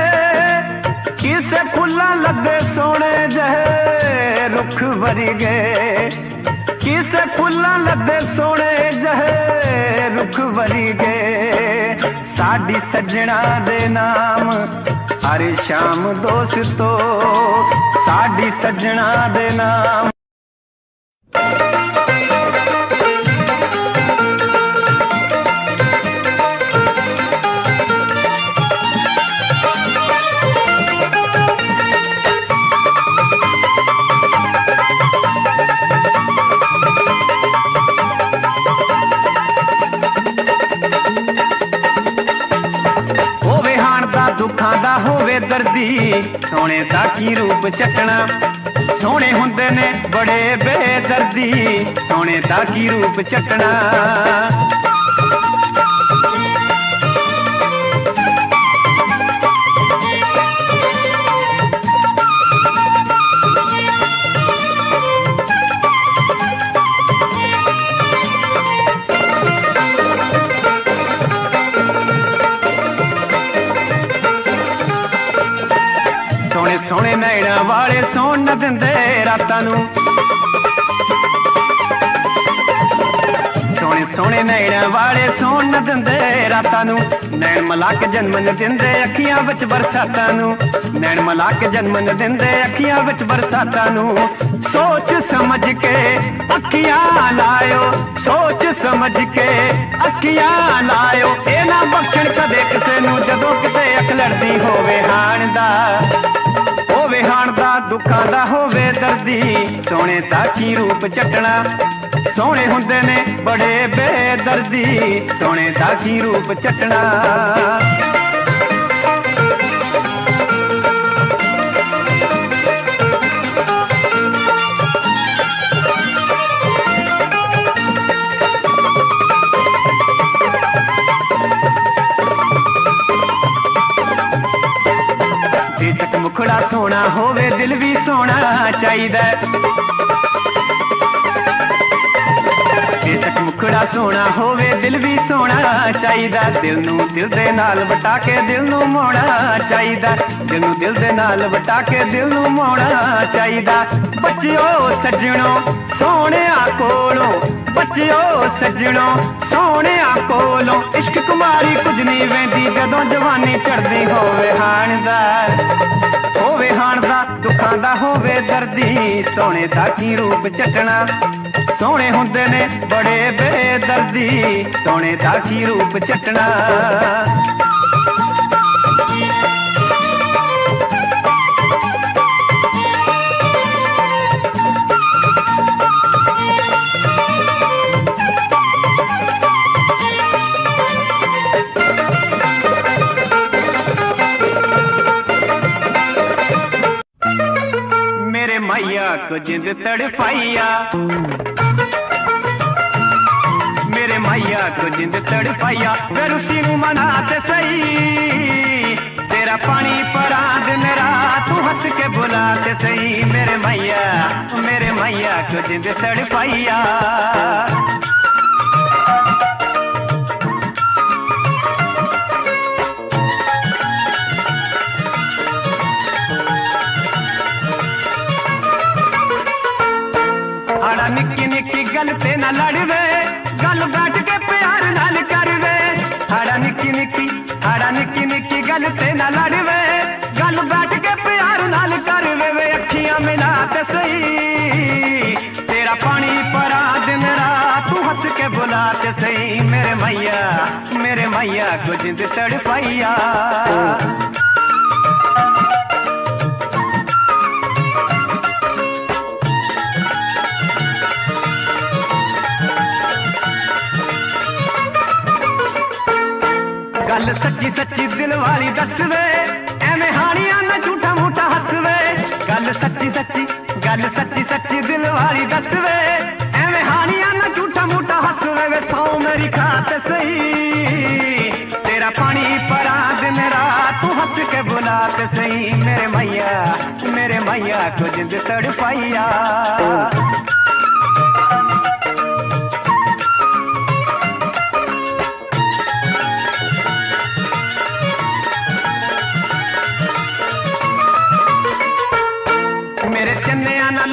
किसे फुल्ला लगे सोने जहे रुख वर्गे, किसे फुल्ला लगे सोने जहे रुख वर्गे, साडी सजना दे नाम हर शाम दोस्तों, साडी सजना दे नाम। दुखां दा होवे दर्दी, सोने दा की रूप चटना, सोने हुंदे ने बड़े बेदर्दी, सोने दा की रूप चटना। सोने सोने नैना वाले सोन न दिंदे रातां नू, सोने सोने नैना वाले सोन न दिंदे रातां नू, नैन मला के जन्म न दिंदे अखियां विच बरसातां नू, नैन मला के जन्म न दिंदे अखियां विच बरसातां नू। सोच समझ के अखियां लायो, सोच समझ के अखियां लायो, ए ना बख्शण कदे किसे नू जदों किते अख लड़दी होवे हाण दा, होवे हाण दा दुखां दा होवे दर्दी, सोने दा की रूप चटना, सोने हुंदे ने बड़े बेदर्दी, सोने दा की रूप चटना। बेशक मुखड़ा सोना होवे दिल भी सोना चाहिदा, बेशक मुखड़ा सोना होवे दिल भी सोना चाहिदा दिल नू दिल दे नाल वटा के दिल नू मोड़ा चाहिदा दिल नू दिल दे नाल वटा के दिल नू मोड़ा चाहिदा बच्चियो सज्जणो सोहणिया कोलों बच्चियो सज्जणो सोहणिया कोलों इश्क कुमारी कुछ नहीं वेंदी जदों जवानी चढ़दी होवे हाणदा दुखां दा होवे दर्दी सोहणे दा की रूप चटना सोहणे हुंदे ने बड़े बेदर्दी सोहणे दा की रूप चटना को जिंद तड़पाइया मेरे मैया को जिंद तड़पाइया फिर उसी नू मनाते सही तेरा पानी परा दिन रात तू हंस के बुलाते सही मेरे मैया को जिंद तड़पाइया निक्की निक्की गल ते न लड़वे गल बैठ के प्यार नाल करवे हाड़ा निक्की निक्की गल ते न लड़वे गल बैठ के प्यार नाल करवे वे अखियां मिला ते सही तेरा पानी परा दिन रात तू हंस के बुलाते सही मेरे मैया को जिंद तड़पाइया गल सच्ची सच्ची दिल वाली दसवे एवें हानियां ना झूठा मूठा हसवे गल सच्ची सच्ची दिल वाली दसवे एवें हानियां ना झूठा मूठा हसवे वे सौ मेरी खाते सही तेरा पानी परा दिन रात तू हंस के बुलाते सही मेरे मैया को जिंद तड़पाइया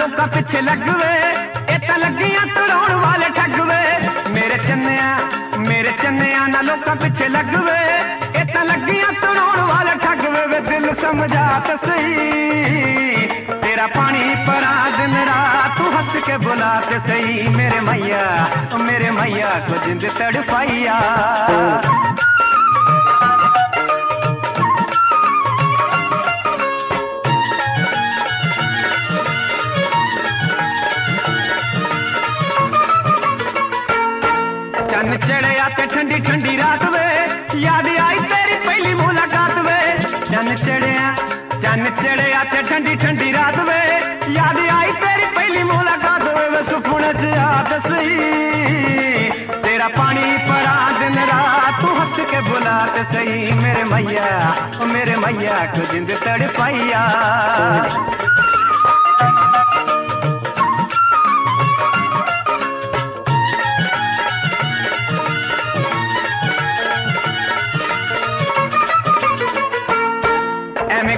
लोका पिछे लगवे इतना लगियां तड़ाउण वाले ठगवे मेरे चन्निया ना लोका पिछे लगवे इतना लगियां तड़ाउण वाले ठगवे वे दिल समझा तो सही तेरा पानी परा दिन रात तू हंस के बुलाते सही मेरे मैया को जिंद तड़पाइया चन चढ़िया ते ठंडी ठंडी रात वे याद आई तेरी पहली मुलाकात वे चन चढ़िया ते ठंडी ठंडी रात वे याद आई तेरी पहली मुलाकात वे सुपने च याद सही तेरा पानी परा दिन रात तू हंस के बुलाते सही मेरे मैया को जिंद तड़पाइया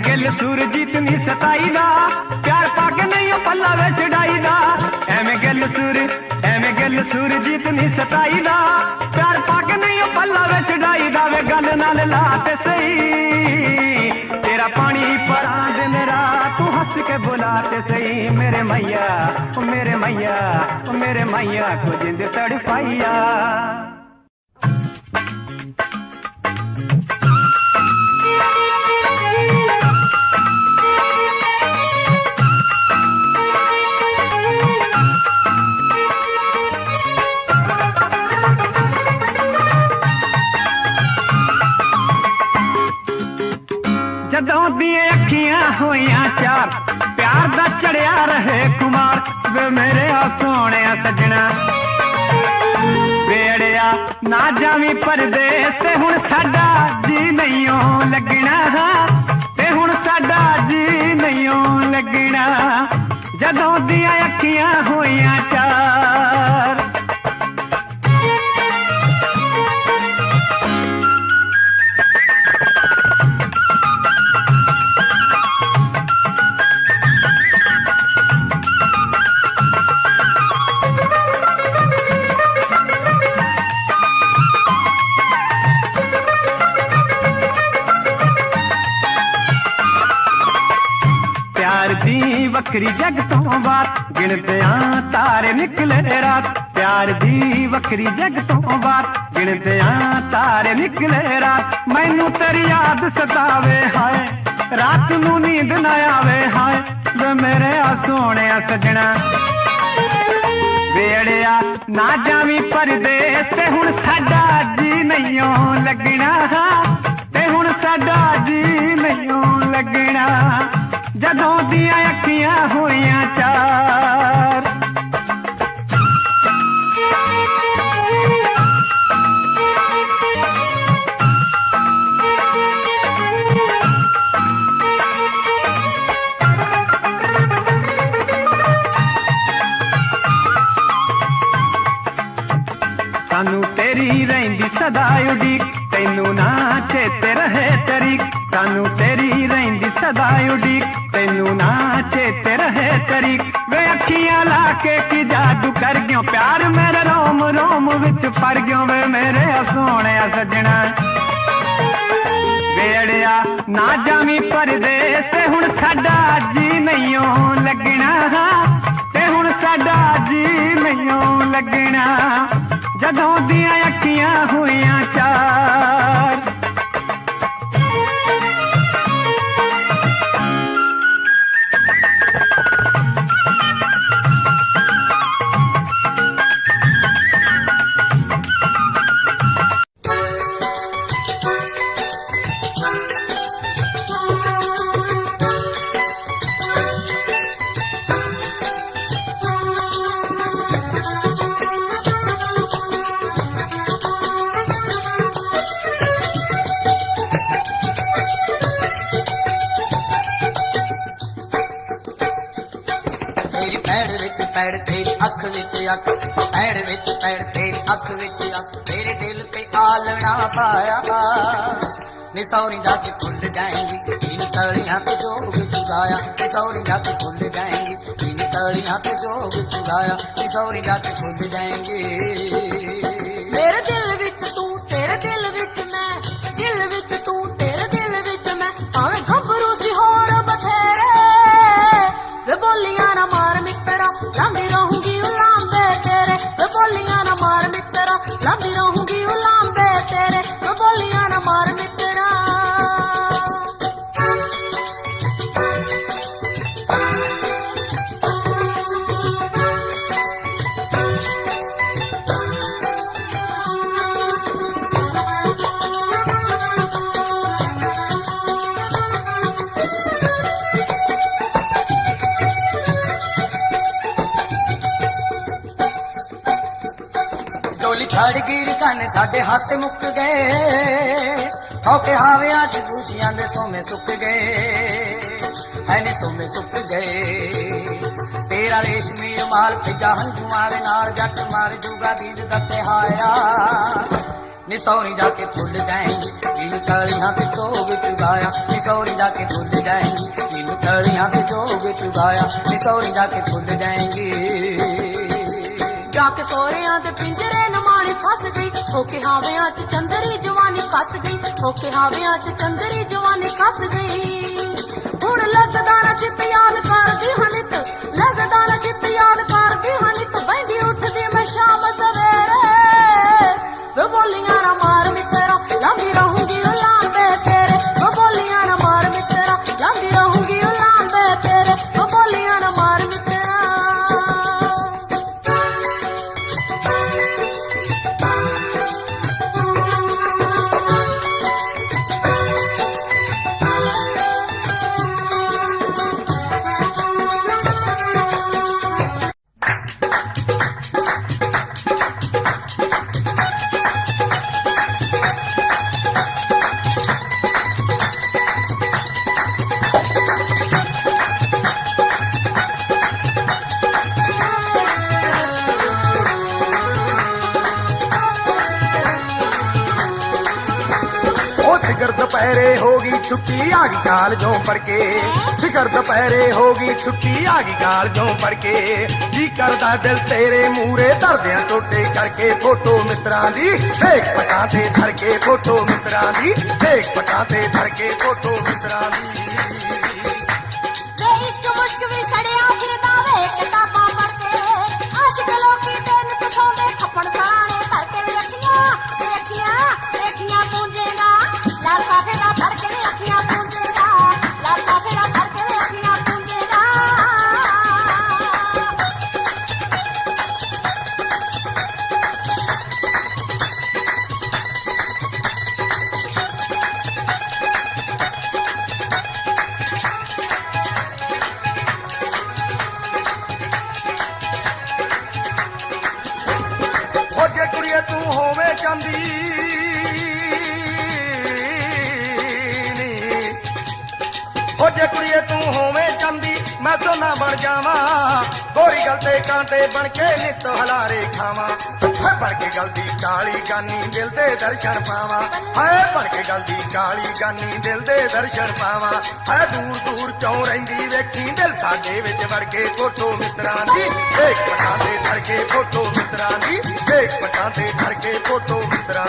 गिल सूरजीत नी सताई दा प्यार पाके नहीं पल्ला वे चढ़ाई दा एवें गिल सूरजीत नी सताई दा प्यार पाके नहीं पल्ला वे चढ़ाई दा वे गल नाल लाते सही तेरा पानी परा दिन रात तू हंस के बुलाते सही मेरे मैया को जिंद तड़पाइया जदों दिए अखियां होइयां चार प्यार दा चढ़िया रहे कुमार वे मेरे सोहणे सजना बेड़िया ना जावी परदेस ते हुण साडा जी नहीं लगना ते हुण साडा जी नहीं लगना जदों दिया अखियां होइयां चार ਵੱਖਰੀ ਜਗ ਤੋਂ ਬਾਤ, ਗਿਣਦਿਆਂ ਤਾਰੇ ਨਿਕਲੇ ਰਾਤ, ਪਿਆਰ ਦੀ ਵੱਖਰੀ ਜਗ ਤੋਂ ਬਾਤ, ਗਿਣਦਿਆਂ ਤਾਰੇ ਨਿਕਲੇ ਰਾਤ। ਮੈਨੂੰ ਤੇਰੀ ਯਾਦ ਸਤਾਵੇ ਹਾਏ, ਰਾਤ ਨੂੰ ਨੀਂਦ ਨਾ ਆਵੇ ਹਾਏ, ਵੇ ਮੇਰੇ ਆ ਸੋਹਣਿਆ ਸਜਣਾ। ਵੇੜਿਆ ਨਾ ਜਾਵੀਂ ਪਰਦੇਸ, ਤੇ ਹੁਣ ਸਾਡਾ ਜੀ ਨਹੀਂਓ ਲੱਗਣਾ, ਤੇ ਹੁਣ ਸਾਡਾ ਜੀ ਨਹੀਂਓ ਲੱਗਣਾ, ਜਦੋਂ ਦੀਆਂ ਅੱਖੀਆਂ ਹੋਈਆਂ ਚਾਰ। ਸਾਨੂੰ ਤੇਰੀ ਰਹਿੰਦੀ ਸਦਾ ਉਡੀਕ, ਤੈਨੂੰ ਨਾ ਚੇਤੇ ਰਹੇ ਤਰੀਕ, ਸਾਨੂੰ ਤੇਰੀ ਰਹਿੰਦੀ ਸਦਾ ਉਡੀਕ, ਤੈਨੂੰ ਨਾ ਚੇਤੇ ਰਹੇ ਤਰੀਕ। ਵੇ ਅੱਖੀਆਂ ਲਾ ਕੇ ਕੀ ਜਾਦੂ ਕਰ ਗਿਓ, ਪਿਆਰ ਮੇਰੇ ਰੋਮ ਰੋਮ ਵਿੱਚ ਫੜ ਗਿਓ, ਵੇ ਮੇਰੇ ਸੋਹਣਿਆ ਸਜਣਾ। ਵੇੜਿਆ ਨਾ ਜਾਵੀਂ ਪਰਦੇਸ, ਤੇ ਹੁਣ ਸਾਡਾ ਜੀ ਨਹੀਂਓ ਲੱਗਣਾ, ਤੇ ਹੁਣ ਸਾਡਾ ਜੀ ਨਹੀਂਓ ਲੱਗਣਾ, ਜਦੋਂ ਦੀਆਂ ਅੱਖੀਆਂ ਹੋਈਆਂ ਚਾਰ। ਪੈੜ ਤੇਰੀ ਅੱਖ ਵਿੱਚ ਅੱਖ, ਪੈੜ ਵਿੱਚ ਪੈੜ ਤੇਰੀ ਅੱਖ ਵਿੱਚ ਅੱਖ, ਤੇਰੇ ਦਿਲ ਤੇ ਆਲਣਾ ਪਾਇਆ, ਨੀ ਸੌਰੀ ਜਾ ਕੇ ਭੁੱਲ ਜਾਏਂਗੀ, इन तलियां पे जोग चुराया, नी सौरी जा के भुੱਲ जाएंगी, इन तलियां पे जोग चुराया, नी सौरी जा के भुੱਲ जाएंगे। मेरे दिल विच तू, तेरे दिल विच मैं, दिल विच तू, तेरे दिल विच मैं, भावें घबरू सी होर बथेरे, वे बोलियां ना मार मित्रा, लांदी रहूंगी उलांबे तेरे, वे बोलियां ना मार मित्रा, लांदी रहूंगी उलांबे तेरे, वे बोलियां ना मार मित्रा। छड़ गिर काने साडे हाथ मुक गए, होके हावियां च खुशियां दे सोमे सुक गए, हैनी सोमे सुक गए। तेरा रेशमी रुमाल भेजा हंझुआं दे नाल, जट मार जूगा दीद दते हाया, नी सौरी जाके भुल जाएंगी, इन तलियां पे जोग चुगाया, नी सौरी जाके भुल जाएंगी, इन तलियां पे जोग चुगाया, नी सौरी जाके भुल जाएंगी। जाके सोहरियां दे पिंजरे नमानी फस गई, होके हावियां च चंदरी जवानी कस गई, होके हावियां च चंदरी जवानी कस गई। हुण लगदा ना चित याद करदी हनित, लगदा ना चित याद करदी हनित, बहंदी उठदी मैं शाम सवेरे, वे बोलियां ना मार मित्रा, लांदी रहूंगी उलांबे तेरे, वे बोलियां ना मार मित्रा, लांदी रहूंगी उलांबे तेरे, वे बोलियां ना मार मित्रा। दोपहरे होगी छुट्टी आ गई कालजों पढ़ के, फिकर दोपहरे होगी छुट्टी आ गई कालजों पढ़ के, जी करदा दिल तेरे मूरे धरदियां टोटे करके, फोटो मित्रां दी देख पटां ते धर के, फोटो मित्रां दी देख पटां ते धर के, फोटो मित्रां दी। वे इश्क मुश्क भी सड़िया ਜਾਂਦੀ ਨੀ ਉਹ ਜੇ ਕੁੜੀਏ ਤੂੰ ਹੋਵੇਂ ਜਾਂਦੀ ਮੈਂ ਸੋਨਾ ਬਣ ਜਾਵਾਂ ਗੋਰੀ ਗਲ ਤੇ ਕਾਂਟੇ ਬਣ ਕੇ ਨਿੱਤ ਹਲਾਰੇ ਖਾਵਾਂ ਹਾਏ ਬਣ ਕੇ ਗਲ ਦੀ ਕਾਲੀ ਗਾਨੀ ਦਿਲ ਦੇ ਦਰਸ਼ਨ ਪਾਵਾਂ ਹਾਏ ਬਣ ਕੇ ਗਲ ਦੀ ਕਾਲੀ ਗਾਨੀ ਦਿਲ ਦੇ ਦਰਸ਼ਨ ਪਾਵਾਂ ਹਾਏ ਦੂਰ ਦੂਰ ਚੋਂ ਰਹਿੰਦੀ ਵੇਖੀ ਦਿਲ ਸਾਡੇ ਵਿੱਚ ਵੜ ਕੇ ਫੋਟੋ ਮਿੱਤਰਾਂ ਦੀ ਇੱਕ ਪਟਾਂ ਤੇ ਧਰ ਕੇ ਫੋਟੋ ਮਿੱਤਰਾਂ ਦੀ ਇੱਕ ਪਟਾਂ ਤੇ ਧਰ ਕੇ ਫੋਟੋ ਮਿੱਤਰਾਂ